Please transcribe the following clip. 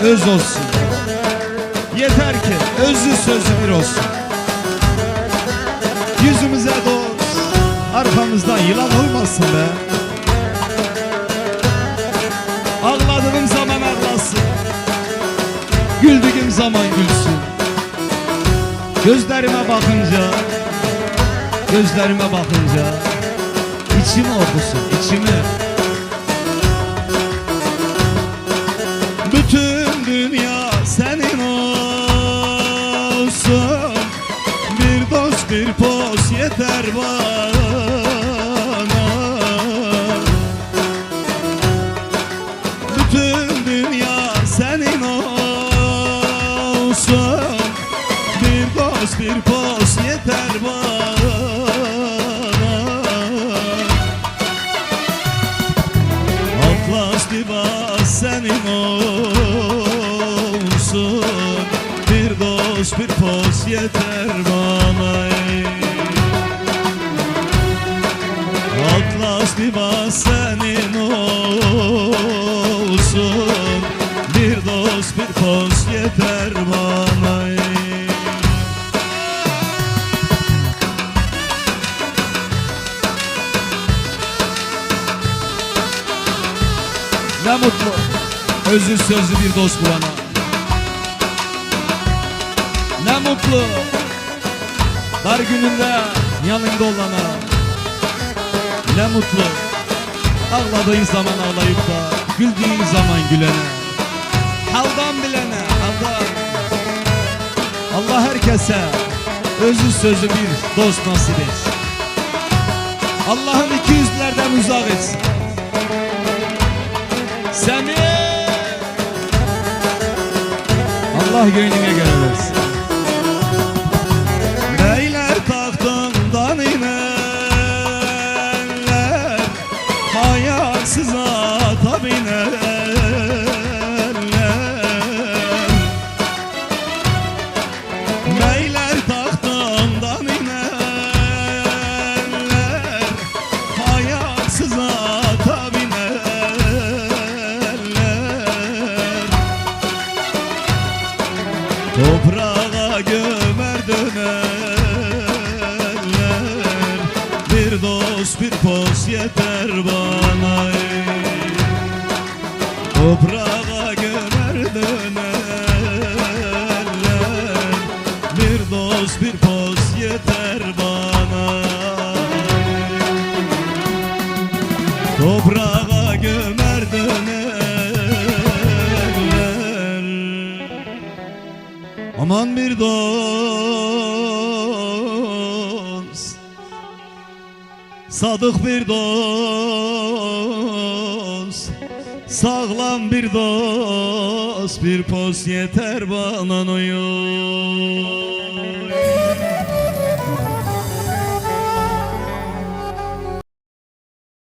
öz olsun. Yeter ki özü sözü bir olsun. Yüzümüze dost, arkamızdan yılan olmasın be. Ağladığım zaman ağlasın, güldüğüm zaman gülsün. Gözlerime bakınca, gözlerime bakınca içimi okusun, içimi. Bütün dünya senin olsun, bir dost bir poz yeter bana. Bütün dünya senin olsun, bir dost bir poz yeter bana. Atlas libas senin olsun, bir dost bir poz yeter bana. Atlas libas senin olsun, bir dost bir poz yeter bana. Ne mutlu özü sözlü bir dost bulana. Ne mutlu dar gününde yanında olana. Ne mutlu ağladığın zaman ağlayıp da güldüğün zaman gülene. Haldan bilene, haldan. Allah herkese özü sözlü bir dost nasip etsin. Allah'ın iki yüzlerden uzak etsin. Seni Allah gönlüne göre versin. Beyler tahtından inerler, ayaksız ata binerler. Beyler tahtından inerler, ayaksız ata toprağa gömer dönerler, bir dost bir poz yeter bana. Toprağa gömer dönerler, bir dost bir poz yeter bana. Toprağa gömer dönerler. Aman bir dost, sadık bir dost, sağlam bir dost, bir poz yeter bana. Oy.